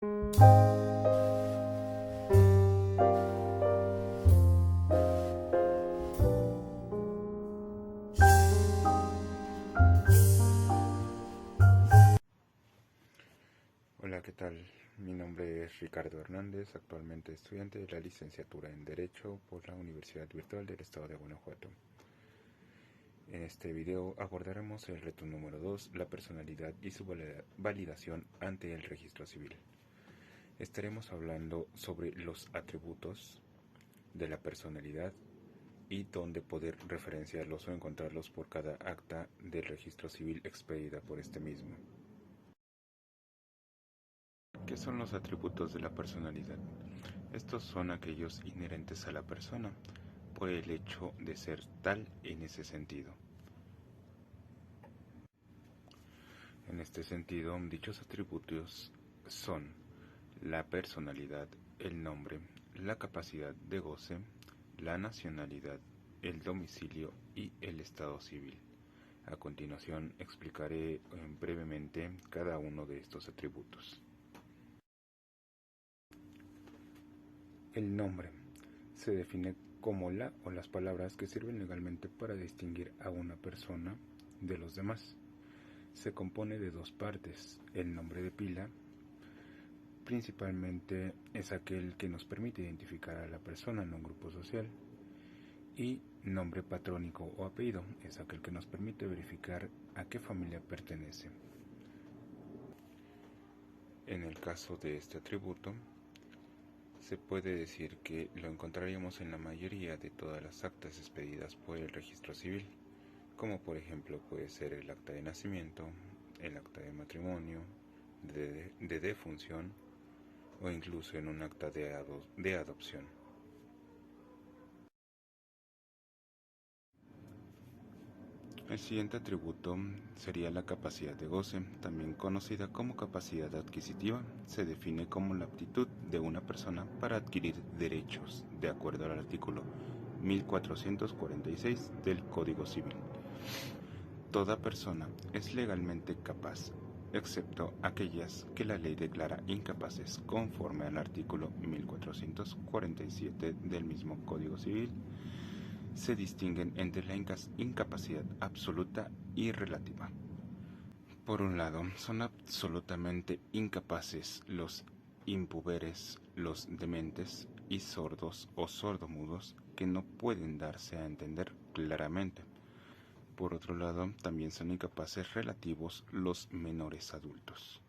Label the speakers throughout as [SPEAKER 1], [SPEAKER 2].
[SPEAKER 1] Hola, ¿qué tal? Mi nombre es Ricardo Hernández, actualmente estudiante de la licenciatura en Derecho por la Universidad Virtual del Estado de Guanajuato. En este video abordaremos el reto número 2, la personalidad y su validación ante el registro civil. Estaremos hablando sobre los atributos de la personalidad y dónde poder referenciarlos o encontrarlos por cada acta del registro civil expedida por este mismo. ¿Qué son los atributos de la personalidad? Estos son aquellos inherentes a la persona, por el hecho de ser tal en ese sentido. En este sentido, dichos atributos son la personalidad, el nombre, la capacidad de goce, la nacionalidad, el domicilio y el estado civil. A continuación explicaré brevemente cada uno de estos atributos. El nombre se define como la o las palabras que sirven legalmente para distinguir a una persona de los demás. Se compone de dos partes. El nombre de pila principalmente es aquel que nos permite identificar a la persona en un grupo social, y nombre patrónico o apellido es aquel que nos permite verificar a qué familia pertenece. En el caso de este atributo, se puede decir que lo encontraríamos en la mayoría de todas las actas expedidas por el registro civil, como por ejemplo puede ser el acta de nacimiento, el acta de matrimonio, de defunción o incluso en un acta de adopción. El siguiente atributo sería la capacidad de goce, también conocida como capacidad adquisitiva. Se define como la aptitud de una persona para adquirir derechos, de acuerdo al artículo 1446 del Código Civil. Toda persona es legalmente capaz, excepto aquellas que la ley declara incapaces conforme al artículo 1447 del mismo Código Civil. Se distinguen entre la incapacidad absoluta y relativa. Por un lado, son absolutamente incapaces los impuberes, los dementes y sordos o sordomudos que no pueden darse a entender claramente. Por otro lado, también son incapaces relativos los menores adultos.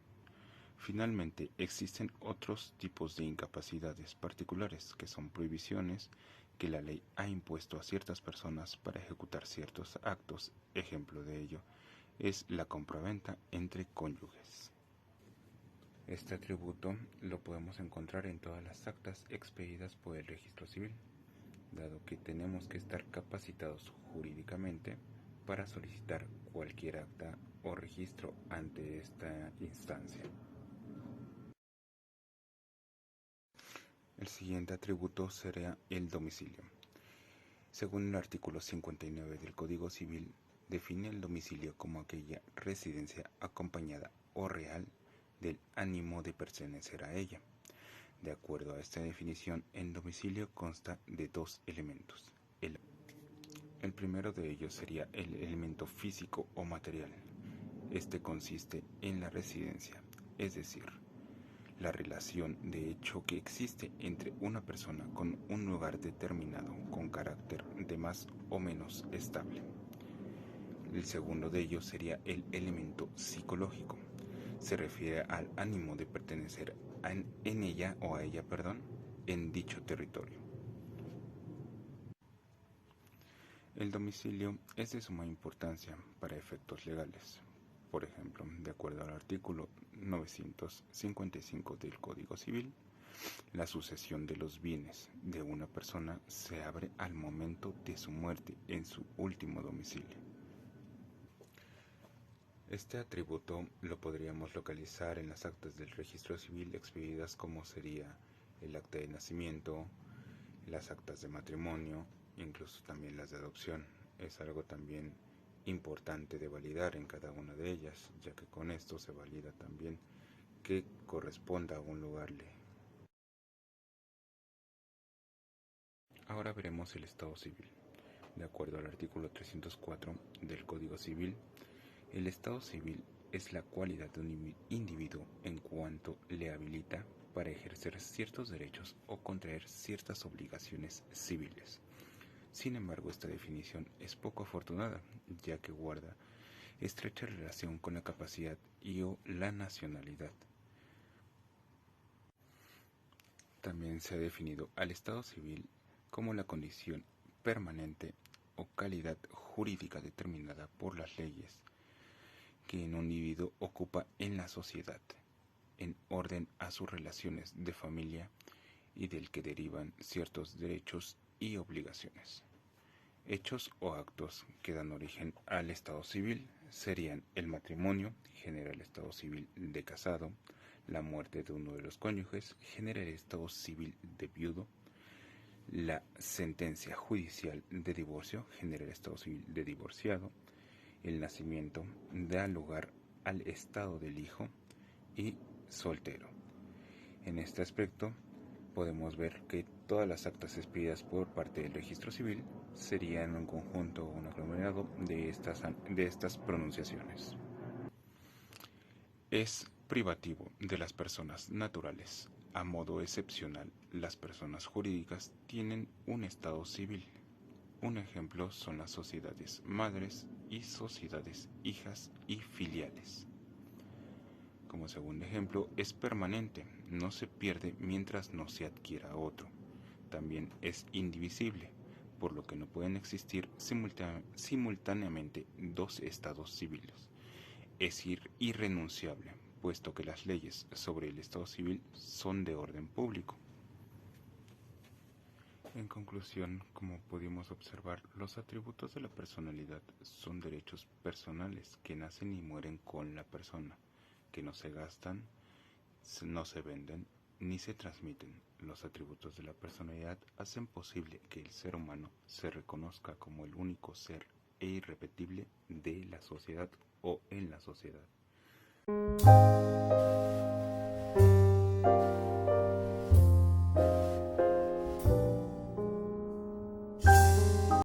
[SPEAKER 1] Finalmente, existen otros tipos de incapacidades particulares, que son prohibiciones que la ley ha impuesto a ciertas personas para ejecutar ciertos actos. Ejemplo de ello es la compraventa entre cónyuges. Este atributo lo podemos encontrar en todas las actas expedidas por el registro civil, dado que tenemos que estar capacitados jurídicamente para solicitar cualquier acta o registro ante esta instancia. El siguiente atributo sería el domicilio. Según el artículo 59 del Código Civil, define el domicilio como aquella residencia acompañada o real del ánimo de pertenecer a ella. De acuerdo a esta definición, el domicilio consta de dos elementos. El primero de ellos sería el elemento físico o material. Este consiste en la residencia, es decir, la relación de hecho que existe entre una persona con un lugar determinado con carácter de más o menos estable. El segundo de ellos sería el elemento psicológico. Se refiere al ánimo de pertenecer en ella o a ella, en dicho territorio. El domicilio es de suma importancia para efectos legales. Por ejemplo, de acuerdo al artículo 955 del Código Civil, la sucesión de los bienes de una persona se abre al momento de su muerte en su último domicilio. Este atributo lo podríamos localizar en las actas del registro civil expedidas, como sería el acta de nacimiento, las actas de matrimonio, incluso también las de adopción. Es algo también importante de validar en cada una de ellas, ya que con esto se valida también que corresponda a un lugar. Ahora veremos el Estado civil. De acuerdo al artículo 304 del Código Civil, el Estado civil es la cualidad de un individuo en cuanto le habilita para ejercer ciertos derechos o contraer ciertas obligaciones civiles. Sin embargo, esta definición es poco afortunada, ya que guarda estrecha relación con la capacidad y o la nacionalidad. También se ha definido al Estado civil como la condición permanente o calidad jurídica determinada por las leyes que un individuo ocupa en la sociedad, en orden a sus relaciones de familia y del que derivan ciertos derechos y obligaciones. Hechos o actos que dan origen al Estado civil serían el matrimonio, genera el Estado civil de casado; la muerte de uno de los cónyuges genera el Estado civil de viudo; la sentencia judicial de divorcio genera el Estado civil de divorciado; el nacimiento da lugar al estado del hijo y soltero. En este aspecto podemos ver que todas las actas expedidas por parte del registro civil serían un conjunto o un aglomerado de estas pronunciaciones. Es privativo de las personas naturales. A modo excepcional, las personas jurídicas tienen un estado civil. Un ejemplo son las sociedades madres y sociedades hijas y filiales. Como segundo ejemplo, es permanente, no se pierde mientras no se adquiera otro. También es indivisible, por lo que no pueden existir simultáneamente dos estados civiles. Es irrenunciable, puesto que las leyes sobre el estado civil son de orden público. En conclusión, como pudimos observar, los atributos de la personalidad son derechos personales que nacen y mueren con la persona, que no se gastan, no se venden ni se transmiten. Los atributos de la personalidad hacen posible que el ser humano se reconozca como el único ser e irrepetible de la sociedad o en la sociedad.